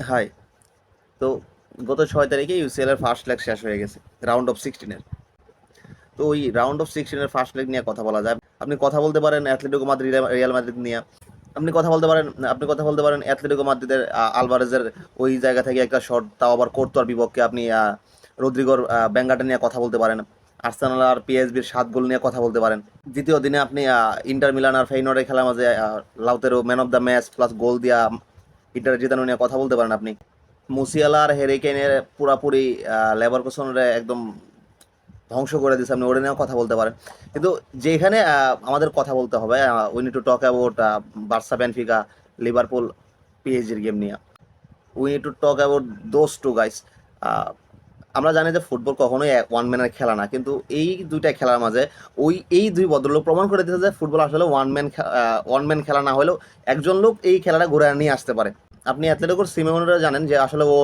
High. তো গত 6 তারিখে ইউসিএল এর ফার্স্ট লেগ শেষ হয়ে গেছে, রাউন্ড অফ 16-এর। তো ওই রাউন্ড অফ 16-এর ফার্স্ট লেগ নিয়ে কথা বলা যায়। আপনি কথা বলতে পারেন অ্যাথলেটিকো মাদ্রিদ, রিয়াল মাদ্রিদ নিয়ে। আপনি কথা বলতে পারেন অ্যাথলেটিকো মাদ্রিদের আলভারেজের ওই জায়গা থেকে একটা শট, তাও আবার কোর্তোয়ার বিপক্ষে। আপনি রদ্রিগোর ব্যাঙ্গাটা নিয়ে কথা বলতে পারেন। আর্সেনাল আর পিএসবির 7 গোল নিয়ে কথা বলতে পারেন। দ্বিতীয় দিনে আপনি ইন্টার মিলান আর ফেইনোর্ডের খেলার মাঝে Lautaro man of the match plus goal দিয়া ইন্টার জেতানো নিয়ে কথা বলতে পারেন আপনি। মুসিয়ালা আর হেরিকেনের পুরাপুরি লেভারকুসেনের একদম ধ্বংস করে দিয়েছে, আপনি ওটা নিয়েও কথা বলতে পারেন। কিন্তু যেখানে আমাদের কথা বলতে হবে, we need to talk about Barca, Benfica, Liverpool, পিএসজির গেম নিয়ে। We need to talk about those two guys. আমরা জানি যে ফুটবল কখনোই ওয়ান ম্যানের খেলা না, কিন্তু এই দুইটা খেলার মাঝে এই দুই ভদ্রলোক প্রমাণ করে দিয়েছে যে ফুটবল আসলে ওয়ান ম্যান খেলা না হলেও একজন লোক এই খেলাটা ঘুরে নিয়ে আসতে পারে। আপনি অ্যাথলেটিকোর সিমেওনেরা জানেন যে আসলে ও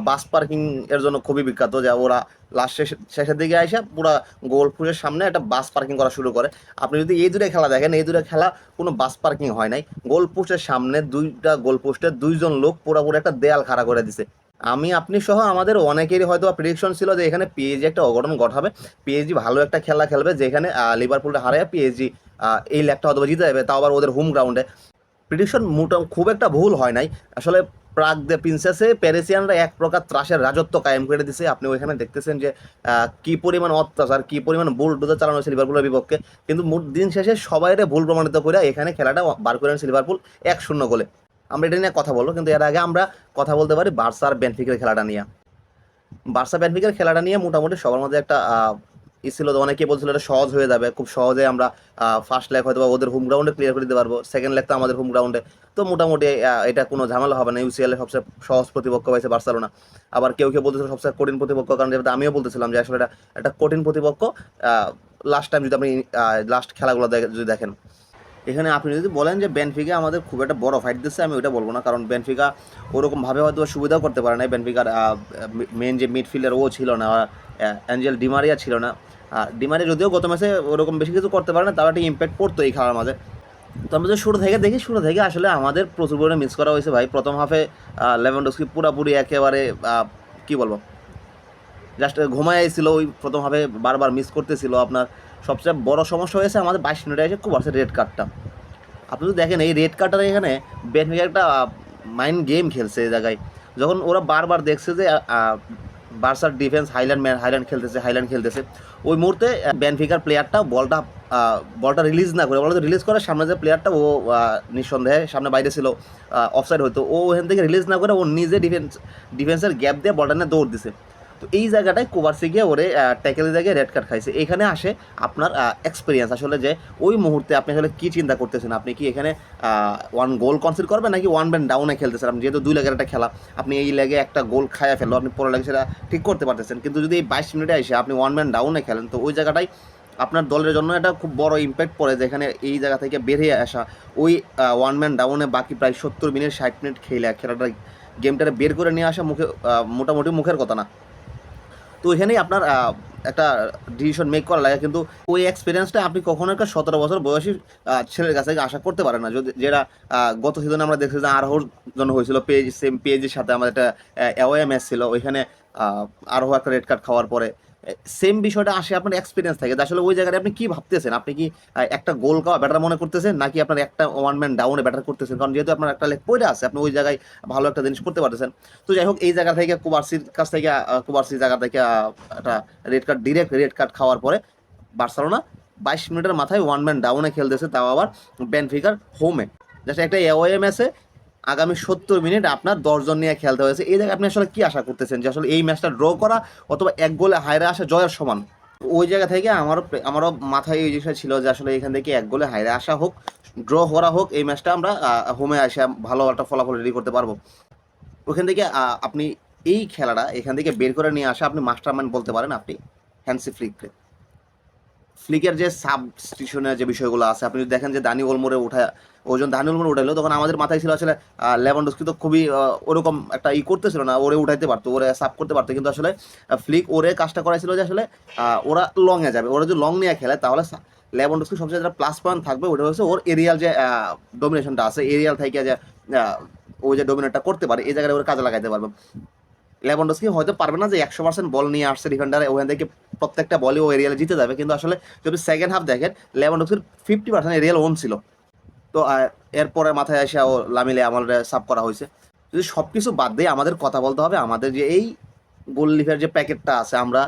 বাস পার্কিং এর জন্য খুবই বিখ্যাত, যে ওরা লাস্ট শেষের দিকে এসে পুরা গোল পোস্টের সামনে একটা বাস পার্কিং করা শুরু করে। আপনি যদি এই দুটো খেলা দেখেন, এই দুটো খেলা কোনো বাস পার্কিং হয় নাই। গোল পোস্টের সামনে দুইটা গোল পোস্টে দুইজন লোক পুরোপুরি একটা দেয়াল খাড়া করে দিছে। আমি আপনি সহ আমাদের অনেকেরই হয়তো প্রেডিকশন ছিল যে এখানে পিএসজি একটা অঘটন ঘটাবে, পিএসজি ভালো একটা খেলা খেলবে, যেখানে লিভারপুলটা হারায় পিএসজি এই ল্যাগটা হয়তো জিতে যাবে, তাও আবার ওদের হোম গ্রাউন্ডে। প্রেডিকশন খুব একটা ভুল হয় নাই আসলে। প্রাগ দ্য প্রিন্সেসে প্যারিসিয়ানরা এক প্রকার ত্রাসের রাজত্ব কায়েম করে দিছে। আপনি ওইখানে দেখতেছেন যে কি পরিমাণ অত্যাচার, কি পরিমাণ বুলডোজার চালানো হয়েছে লিভারপুলের বিপক্ষে। কিন্তু দিন শেষে সবাইরে ভুল প্রমাণিত করে এখানে খেলাটা বার করে আনছে লিভারপুল 1-0 গোলে। আমরা এটা নিয়ে কথা বলবো, কিন্তু এর আগে আমরা কথা বলতে পারি বার্সা আর বেনফিকার খেলাটা নিয়ে। বার্সা বেনফিকার খেলাটা নিয়ে মোটামুটি সবার মধ্যে একটা ছিল, অনেকে বলছিল এটা সহজ হয়ে যাবে, খুব সহজে আমরা ফার্স্ট লেগ হয়তো ওদের হোম গ্রাউন্ডে ক্লিয়ার করে দিতে পারবো, সেকেন্ড লেগ তো আমাদের হোম গ্রাউন্ডে। তো মোটামুটি এটা কোনো ঝামেলা হবে না। ইউসিএল এর সবচেয়ে সহজ প্রতিপক্ষ হয়েছে বার্সেলোনা। আবার কেউ কেউ বলতেছিল সবচেয়ে কঠিন প্রতিপক্ষ, কারণ যেটা আমিও বলতেছিলাম যে আসলে এটা একটা কঠিন প্রতিপক্ষ। লাস্ট টাইম যদি আপনি লাস্ট খেলাগুলো যদি দেখেন, এখানে আপনি যদি বলেন যে বেনফিকা আমাদের খুব একটা বড় ফাইট দিচ্ছে, আমি ওইটা বলবো না, কারণ বেনফিকা ওরকমভাবে হয়তো সুবিধাও করতে পারে না। বেনফিকার মেন যে মিডফিল্ডার ও ছিল না, অ্যাঞ্জেল ডিমারিয়া ছিল না। ডিমারিয়া যদিও গত ম্যাচে ওরকম বেশি কিছু করতে পারে না, তার একটা ইম্প্যাক্ট পড়তো এই খেলার মাঝে। তো আমরা যদি শুরু থেকে দেখি, শুরু থেকে আসলে আমাদের প্রচুর পরিমাণে মিস করা হয়েছে ভাই। প্রথম হাফে লেভানডস্কি পুরাপুরি একেবারে কী বলবো, জাস্ট ঘুমায় ছিল ওই প্রথম হাফে, বারবার মিস করতেছিল। আপনার সবচেয়ে বড় সমস্যা হয়েছে আমাদের 22 মিনিটে এসে খুব আসছে রেড কার্ডটা। আপনি যদি দেখেন এই রেড কার্ডটার এখানে বেনফিকা একটা মাইন্ড গেম খেলছে এই জায়গায়। যখন ওরা বারবার দেখছে যে বার্সার ডিফেন্স হাইল্যান্ড খেলতেছে, ওই মুহূর্তে বেনফিকার প্লেয়ারটা বলটা রিলিজ না করে, বলটা রিলিজ করে সামনে যে প্লেয়ারটা ও নিঃসন্দেহে সামনে বাইরে ছিল, অফসাইড হতো, ও ওখান থেকে রিলিজ না করে ও নিজে ডিফেন্সের গ্যাপ দিয়ে বলটা নিয়ে দৌড় দিছে। তো এই জায়গাটায় কোভার্সি গিয়ে ওরে ট্যাকেল জায়গায় রেড কার্ড খাইছে। এখানে আসে আপনার এক্সপিরিয়েন্স আসলে, যে ওই মুহূর্তে আপনি আসলে কী চিন্তা করতেছেন, আপনি কি এখানে ওয়ান গোল কনসিড করবেন নাকি ওয়ান ম্যান ডাউনে খেলতেছেন। আপনি যেহেতু 2 লেগের একটা খেলা, আপনি এই লেগে একটা গোল খাইয়া ফেললো, আপনি পরের লেগে সেটা ঠিক করতে পারতেছেন। কিন্তু যদি এই 22 মিনিটে এসে আপনি ওয়ান ম্যান ডাউনে খেলেন, তো ওই জায়গাটাই আপনার দলের জন্য এটা খুব বড় ইম্প্যাক্ট পড়ে, যেখানে এই জায়গা থেকে বেরিয়ে আসা ওই ওয়ান ম্যান ডাউনে বাকি প্রায় 70 মিনিট 60 মিনিট খেলাটা গেমটারে বের করে নিয়ে আসা মোটামুটি মুখের কথা না। তো এখানেই আপনার একটা ডিসিশন মেক করা লাগে, কিন্তু ওই এক্সপিরিয়েন্সটা আপনি কখনো একটা 17 বছর বয়সী ছেলের কাছে আশা করতে পারেন না। যদি যেটা গত সিজনে আমরা দেখছি যে আরোহর জন্য হয়েছিল, পেজের সাথে আমাদের একটা অ্যাওয়ে ম্যাচ ছিল, ওইখানে আরোহ একটা রেড কার্ড খাওয়ার পরে সেম বিষয়টা আসে। আপনার এক্সপিরিয়েন্স থাকে যে আসলে ওই জায়গায় আপনি কি ভাবতেছেন, আপনি কি একটা গোল খাওয়া ব্যাটার মনে করতেছেন নাকি আপনার একটা ওয়ান ম্যান ডাউনে ব্যাটার করতেছেন, কারণ যেহেতু আপনার একটা লেগ পড়ে আছে, আপনি ওই জায়গায় ভালো একটা জিনিস করতে পারতেছেন। তো যাই হোক, এই জায়গা থেকে কুবার্সির জায়গা থেকে একটা ডিরেক্ট রেড কার্ড খাওয়ার পরে বার্সেলোনা 22 মিনিটের মাথায় ওয়ান ম্যান ডাউনে খেলতেছে, তাও আবার বেনফিকার হোমে। জাস্ট একটা অ্যাওয়ে ম্যাচে আগামী 70 মিনিট আপনার 10 জন নিয়ে খেলতে হয়েছে। এই জায়গায় আপনি আসলে কি আশা করতেছেন, যে আসলে এই ম্যাচটা ড্র করা অথবা 1 গোলে হাইরে আসা জয়ের সমান? ওই জায়গা থেকে আমারও মাথায় এই জিনিসটা ছিল যে আসলে এখান থেকে 1 গোলে হাইরে আসা হোক, ড্র করা হোক, এই ম্যাচটা আমরা হোমে আসে ভালো একটা ফলাফল রেডি করতে পারবো। ওখান থেকে আপনি এই খেলাটা এখান থেকে বের করে নিয়ে আসা আপনি মাস্টার মাইন্ড বলতে পারেন আপনি হ্যান্সি ফ্লিকের যে সাবস্টিটিউশনের যে বিষয়গুলো আছে। আপনি যদি দেখেন যে দানি ওলমোরে দানি ওলমোরে উঠাইলো, তখন আমাদের মাথায় ছিল আসলে লেভানডস্কি তো খুবই ওরকম একটা করতেছিল না, ওরে উঠাইতে পারতো, ওরে সাব করতে পারতো, কিন্তু আসলে ফ্লিক ওরে কাজটা করাইছিল যে আসলে ওরা লংয়ে যাবে, ওরা যদি লং নিয়ে খেলে তাহলে লেভানডস্কি সবচেয়ে যেটা প্লাস পয়েন্ট থাকবে ওটা হচ্ছে ওর এরিয়াল যে ডোমিনেশনটা আছে, এরিয়াল থেকে যে ও যে ডোমিনেটটা করতে পারে এই জায়গায় ওর কাজে লাগাইতে পারবে। লেভানডস্কি হয়তো পারবে না যে 100% বল নিয়ে আসছে ডিফেন্ডারে ওখান থেকে প্রত্যেকটা বলে ও এরিয়ালে জিতে যাবে, কিন্তু আসলে যদি সেকেন্ড হাফ দেখেন লেভানডস্কির 50% এরিয়াল ওন ছিল। তো এরপরে মাথায় এসে ও লামিলে আমার সাব করা হয়েছে। যদি সব কিছু বাদ দিয়ে আমাদের কথা বলতে হবে আমাদের যে এই গোল লিফের যে প্যাকেটটা আছে, আমরা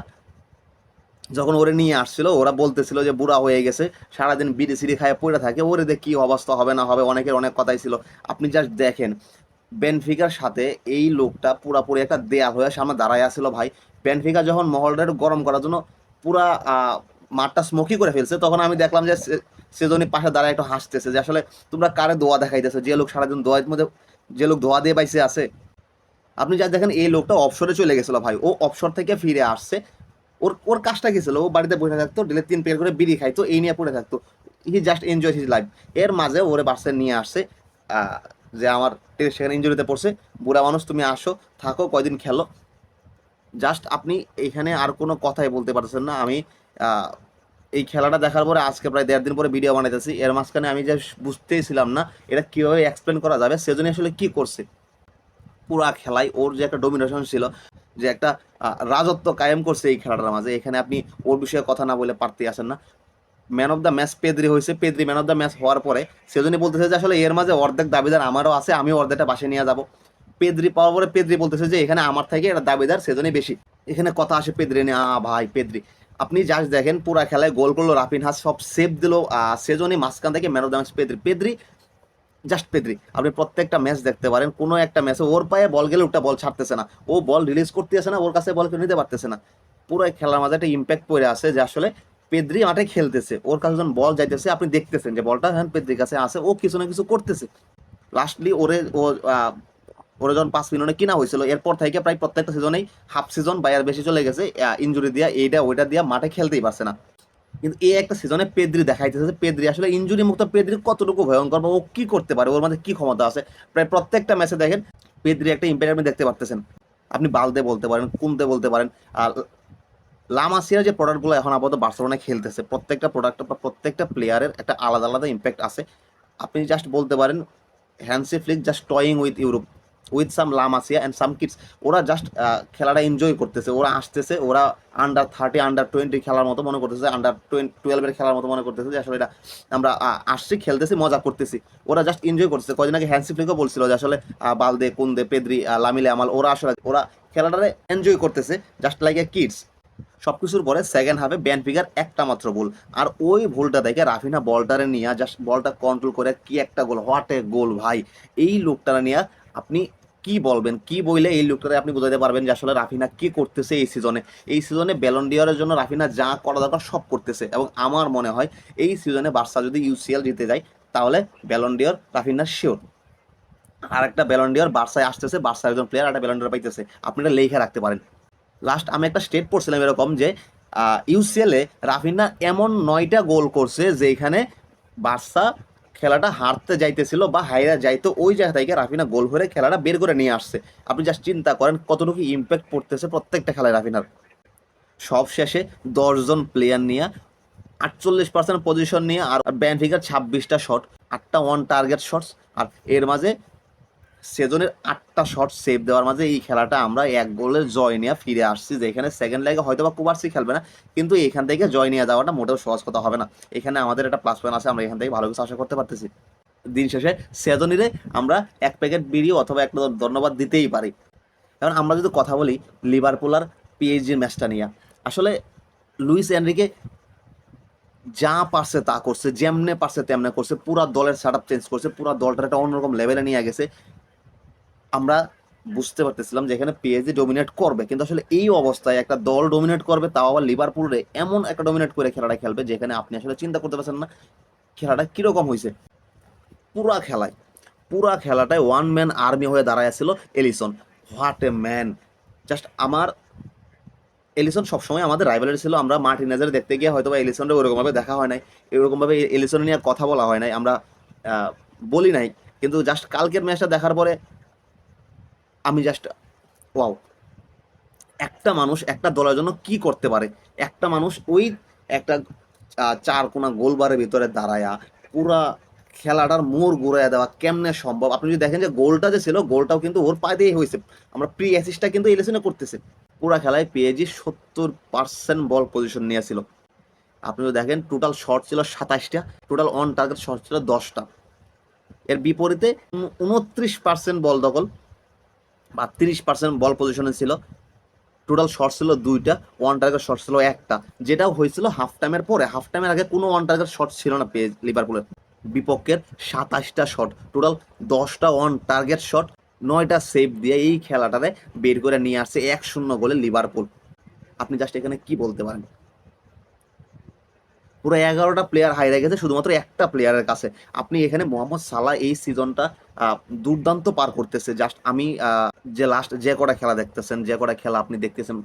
যখন ওরে নিয়ে আসছিল ওরা বলতেছিল যে বুড়া হয়ে গেছে, সারাদিন বিড়ি সিড়ি খায় পড়ে থাকে, ওরে দিয়ে কী অবস্থা হবে না হবে, অনেকের অনেক কথাই ছিল। আপনি জাস্ট দেখেন বেনফিকার সাথে এই লোকটা পুরাপুরি একটা দেয়াল হয়ে সামনে দাঁড়ায় আসছিল ভাই। বেনফিকা যখন মহলটা একটু গরম করার জন্য পুরা মাঠটা স্মোকি করে ফেলছে, তখন আমি দেখলাম যে সেজনই পাশে দাঁড়ায় একটু হাসতেছে যে আসলে তোমরা কারে দোয়া দেখাইতেছে, যে লোক সারাদিন দোয়ার মধ্যে, যে লোক দোয়া দিয়ে পাইছে আছে। আপনি যা দেখেন এই লোকটা অবসরে চলে গেছিল ভাই, ও অবসর থেকে ফিরে আসছে। ওর ওর কাজটা কি ছিল, ও বাড়িতে বসে থাকতো, ডেলে 3 প্যাকেট করে বিড়ি খাইতো, এই নিয়ে পড়ে থাকতো। He just enjoy his life. এর মাঝে ওরে বার্সে নিয়ে আসছে যে আমার সেখানে ইঞ্জুরিতে পড়ছে, বুড়া মানুষ তুমি আসো থাকো কয়দিন খেলো। জাস্ট আপনি এখানে আর কোনো কথাই বলতে পারছেন না। আমি এই খেলাটা দেখার পরে আজকে প্রায় 1.5 দিন পরে ভিডিও বানাইতেছি, এর মাঝখানে আমি যে বুঝতেইছিলাম না এটা কীভাবে এক্সপ্লেন করা যাবে, সেজন্য আসলে কি করছে পুরা খেলায় ওর যে একটা ডোমিনেশন ছিল, যে একটা রাজত্ব কায়েম করছে এই খেলাটার মাঝে, এখানে আপনি ওর বিষয়ে কথা না বলে পারতেই আসেন না। Man of the match Pedri হয়েছে, Pedri man of the match হওয়ার পরে সেজন্যই বলতেছে যে আসলে এর মাঝে অর্ধেক দাবিদার আমারও আছে, আমি অর্ধেকটা বাসে নিয়ে যাব। পেদ্রি পাওয়ার পরে পেদ্রি বলতেছে যে এখানে আমার থেকে এটা দাবিদার সেজন্যই বেশি। এখানে কথা আসে পেদ্রি নিয়ে, ভাই পেদ্রি আপনি জাস্ট দেখেন পুরা খেলায় গোল করলো, রাফিনহা সব সেভ দিল, সেজন্যই মাঝখান থেকে man of the match Pedri. Pedri just Pedri, আপনি প্রত্যেকটা ম্যাচ দেখতে পারেন, কোনো একটা ম্যাচে ওর পায়ে বল গেলে ওটা বল ছাড়তেছে না, ও বল রিলিজ করতেছে না, ওর কাছে বল কেউ নিতে পারতেছে না। পুরো খেলার মাঝে একটা ইম্প্যাক্ট পড়ে আছে যে আসলে পেদ্রি মাঠে খেলতেছে, ওর কাছে যখন বল যাইতেছে আপনি দেখতেছেন যে বলটা হ্যাঁ পেদ্রির কাছে আছে, ও কিছু না কিছু করতেছে। লাস্টলি ওরে যখন 5 মিলিয়নে কিনা হয়েছিল এরপর থেকে প্রায় প্রত্যেকটা সিজনেই হাফ সিজন বা এর বেশি চলে গেছে ইঞ্জুরি দিয়া, এইটা ওইটা দিয়া মাঠে খেলতেই পারছে না। কিন্তু এই একটা সিজনে পেদ্রি দেখাইতেছে যে পেদ্রি আসলে ইনজুরি মুক্ত পেদ্রি কতটুকু ভয়ঙ্কর বা ও কি করতে পারে, ওর মধ্যে কি ক্ষমতা আছে। প্রায় প্রত্যেকটা ম্যাচে দেখেন পেদ্রি একটা ইম্প্যাক্ট আপনি দেখতে পারতেছেন। আপনি বালদে বলতে পারেন, কুনতে বলতে পারেন, আর লামাসিয়ার যে প্রোডাক্টগুলো এখন আপাতত বার্সেলোনায় খেলতেছে, প্রত্যেকটা প্রোডাক্ট বা প্রত্যেকটা প্লেয়ারের একটা আলাদা আলাদা ইম্প্যাক্ট আছে। আপনি জাস্ট বলতে পারেন Hansi Flick just toying with Europe, with some La Masia and some kids. ওরা জাস্ট খেলাটা এনজয় করতেছে, ওরা আসতেছে, ওরা আন্ডার 30 আন্ডার 20 খেলার মতো মনে করতেছে, আন্ডার 12 খেলার মতো মনে করতেছে যে আসলে এটা আমরা আসছি খেলতেছি মজা করতেছি। ওরা জাস্ট এনজয় করতেছে। কদিন আগে হ্যান্সি ফ্লিকও বলছিল যে আসলে বালদে কুন্দে পেদ্রি লামিলে আমাল ওরা আসলে ওরা খেলাটারে এনজয় করতেছে জাস্ট লাইক এ কিডস। সব কিছুর পরে সেকেন্ড হাফে বেনফিকার একটা মাত্র গোল, আর ওই ভুলটা দেখে রাফিনা বলটারে নিয়ে জাস্ট বলটা কন্ট্রোল করে কি একটা গোল, হোয়াট এ গোল ভাই। এই লোকটারে নিয়ে আপনি কি বলবেন, কি বইলে এই লোকটারে আপনি বোঝাতে পারবেন যে আসলে রাফিনা কি করতেছে এই সিজনে। এই সিজনে ব্যালন ডিওরের জন্য রাফিনা যা করা দরকার সব করতেছে, এবং আমার মনে হয় এই সিজনে বার্সা যদি ইউসিএল জিতে যায় তাহলে ব্যালন ডিওর রাফিনা শিওর। আর একটা ব্যালন ডিওর বার্সায় আসতেছে, বার্সার একজন প্লেয়ার একটা ব্যালন ডিওর পাইতেছে, আপনি এটা লেখা রাখতে পারেন। লাস্ট আমি একটা স্টেট পড়ছিলাম এরকম যে ইউসিএলে রাফিনা এমন 9টা গোল করছে যেখানে বার্সা খেলাটা হারতে যাইতেছিল বা হাইরা যাইতো, ওই জায়গা থেকে রাফিনা গোল করে খেলাটা বের করে নিয়ে আসছে। আপনি জাস্ট চিন্তা করেন কতটুকু ইম্প্যাক্ট পড়তেছে প্রত্যেকটা খেলায় রাফিনার। সব শেষে 10 জন প্লেয়ার নিয়ে 48% পজিশন নিয়ে, আর বেনফিকার 26টা শট, 8টা ওয়ান টার্গেট শটস, আর এর মাঝে সেজনের 8টা শট সেভ দেওয়ার মাঝে এই খেলাটা আমরা 1 গোলের জয় নিয়ে ফিরে আসছি, যেখানে সেকেন্ড লেগে হয়তো বা কুবার্সি খেলবে না, কিন্তু এখান থেকে জয় নিয়ে যাওয়াটা মোটেও সহজ কথা হবে না। এখানে আমাদের একটা প্লাস পয়েন্ট আছে, আমরা এখান থেকে ভালো কিছু আশা করতে পারতেছি। দিন শেষে সেজনিরে আমরা 1 প্যাকেট বিড়ি অথবা একটা ধন্যবাদ দিতেই পারি। কারণ আমরা যদি কথা বলি লিভারপুল আর পিএসজির ম্যাচটা নিয়ে, আসলে লুইস এনরিকে যা পারছে তা করছে, যেমনে পারছে তেমনে করছে, পুরা দলের সেট আপ চেঞ্জ করছে, পুরা দলটা একটা অন্যরকম লেভেলে নিয়ে গেছে। আমরা বুঝতে পারতেছিলাম যে এখানে পিএসজি ডোমিনেট করবে, কিন্তু আসলে এই অবস্থায় একটা দল ডোমিনেট করবে, তাও আবার লিভারপুলে এমন একটা ডোমিনেট করে খেলাটা খেলবে যেখানে আপনি আসলে চিন্তা করতে পারছেন না খেলাটা কিরকম হয়েছে। পুরা খেলায় পুরা খেলাটায় ওয়ান ম্যান আর্মি হয়ে দাঁড়ায় ছিল Alisson. What a man! Just আমার এলিসন সবসময় আমাদের রাইভালরি ছিল, আমরা মার্টিনেজের দেখতে গিয়ে হয়তো বা এলিসনটা ওরকমভাবে দেখা হয় নাই, এরকমভাবে এলিসন নিয়ে কথা বলা হয় নাই, আমরা বলি নাই। কিন্তু জাস্ট কালকের ম্যাচটা দেখার পরে আমি জাস্ট ওয়াও, একটা মানুষ একটা দলের জন্য কি করতে পারে। একটা মানুষ ওই একটা চার কোনা গোলবারের ভিতরে দাঁড়ায়া পুরা খেলাটার মোড় ঘুরাইয়া দেওয়া কেমনে সম্ভব? আপনি যদি দেখেন যে গোলটা যে ছিল, গোলটাও কিন্তু ওর পা দিয়েই হয়েছে। আমরা প্রি অ্যাসিস্টটা কিন্তু এলিসনে করতেছে। পুরা খেলায় পিএসজি 70% বল পজিশন নিয়েছিল। আপনি যদি দেখেন টোটাল শট ছিল 27টা, টোটাল অন টার্গেট শট ছিল 10টা। এর বিপরীতে 29% বল দখল বা 30% বল পজিশনে ছিল। টোটাল শট ছিল 2টা, ওয়ান টার্গেট শট ছিল 1টা, যেটাও হয়েছিল হাফ টাইমের পরে। হাফ টাইমের আগে কোনো ওয়ান টার্গেট শট ছিল না লিভারপুলের। বিপক্ষের 27টা শট, টোটাল 10টা অন টার্গেট শট, 9টা সেভ দিয়ে এই খেলাটারে বের করে নিয়ে আসছে 1-0 গোলে লিভারপুল। আপনি জাস্ট এখানে কি বলতে পারেন? পুরো 11টা প্লেয়ার হারিয়ে গেছে শুধুমাত্র একটা প্লেয়ারের কাছে। আপনি এখানে মোহাম্মদ সালাহ এই সিজনটা দুর্দান্ত পার করতেছে। জাস্ট আমি যে লাস্ট যে কটা খেলা দেখতেছেন, যে কটা খেলা আপনি দেখতেছেন,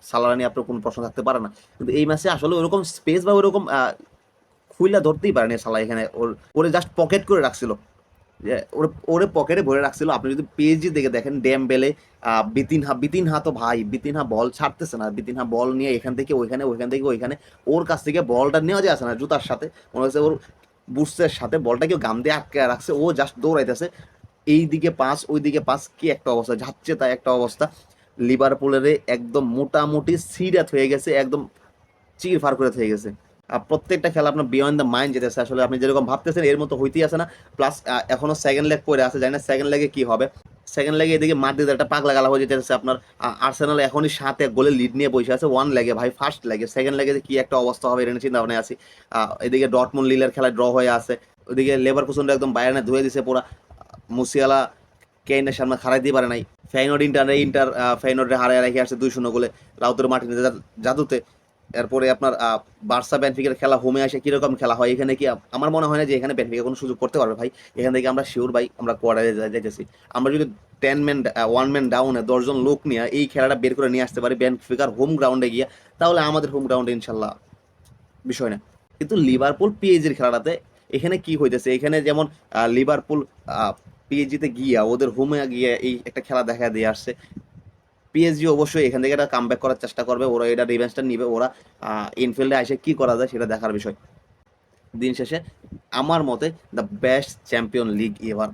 সালাহ নিয়ে আপনার কোনো প্রশ্ন থাকতে পারে না। কিন্তু এই ম্যাচে আসলে ওরকম স্পেস বা ওরকম খুইলা ধরতেই পারেনি সালাহ। এখানে ওরে জাস্ট পকেট করে রাখছিল, ওরে পকেটে ভরে রাখছিল। আপনি যদি পিএসজি দেখে দেখেন, ডেমবেলে, বিতিনহা তো ভাই, বিতিনহা বল ছাড়তেছে না। বিতিনহা বল নিয়ে এখান থেকে ওইখানে, ওইখান থেকে ওইখানে, ওর কাছ থেকে বলটা নেওয়া যাচ্ছে না জুতার সাথে। মনে হচ্ছে ওর বুটসের সাথে বলটা কেউ গাম দিয়ে আটকে রাখছে, ও জাস্ট দৌড়াইতেছে। এই দিকে পাস, ওই দিকে পাস, কি একটা অবস্থা, যাচ্ছে তাই একটা অবস্থা। লিভারপুলের একদম মোটামুটি সিরিয়াস হয়ে গেছে, একদম চির ফার করে হয়ে গেছে। প্রত্যেকটা খেলা আপনার বিয়ন্ড দ্য মাইন্ড যেতেছে। আসলে আপনি যেরকম ভাবতেছেন এর মতো হইতেই আছে না। প্লাস এখনো সেকেন্ড লেগ পড়ে আছে, জানি না সেকেন্ড লেগে কি হবে। সেকেন্ড লেগে এদিকে মাদ্রিদ একটা পাগলা গালা হয়ে যেতেছে আপনার। আর্সেনাল এখনই 7-1 গোলে লিড নিয়ে বসে আছে ওয়ান লেগে ভাই। ফার্স্ট লেগে, সেকেন্ড লেগে কি একটা অবস্থা হবে এটা নিয়ে চিন্তা ভাবনায় আছি। এদিকে ডটমুন্ড লিলের খেলায় ড্র হয়ে আছে, ওইদিকে লেভারকুসেনটা একদম বাইরে ধুয়ে দিছে পুরা। মুসিয়ালা কেইনের সামনে খারাই দিয়ে পারে নাই। ইন্টার ফেইনোর্ডে হারায় রেখে আসছে 2-0 গোলে লাউতারো মার্টিনেজ জাদুতে। এরপরে আপনার বার্সা বেনফিকার খেলা হোমে আসে কিরকম খেলা হয় এখানে, কি আমার মনে হয় না যে এখানে বেনফিকা কোনো সুযোগ করতে পারবে ভাই। এখান থেকে আমরা শিওর ভাই আমরা কোয়ার্টারে যাইতেছি। আমরা যদি 1 ম্যান ডাউনে 10 জন লোক নিয়ে এই খেলাটা বের করে নিয়ে আসতে পারি বেনফিকার হোম গ্রাউন্ডে গিয়ে, তাহলে আমাদের হোম গ্রাউন্ডে ইনশাল্লাহ বিষয় না। কিন্তু লিভারপুল পিএসজির খেলাটাতে এখানে কি হইতেছে, এখানে যেমন লিভারপুল পিএসজিতে গিয়া ওদের হোমে গিয়ে এই একটা খেলা দেখা দিয়ে আসছে। পিএসজি অবশ্যই এখান থেকে একটা কামব্যাক করার চেষ্টা করবে, ওরা এটা রিভেঞ্জটা নিবে। ওরা ইনফিল্ডে এসে কি করা যায় সেটা দেখার বিষয়। দিন শেষে আমার মতে the best champion league ever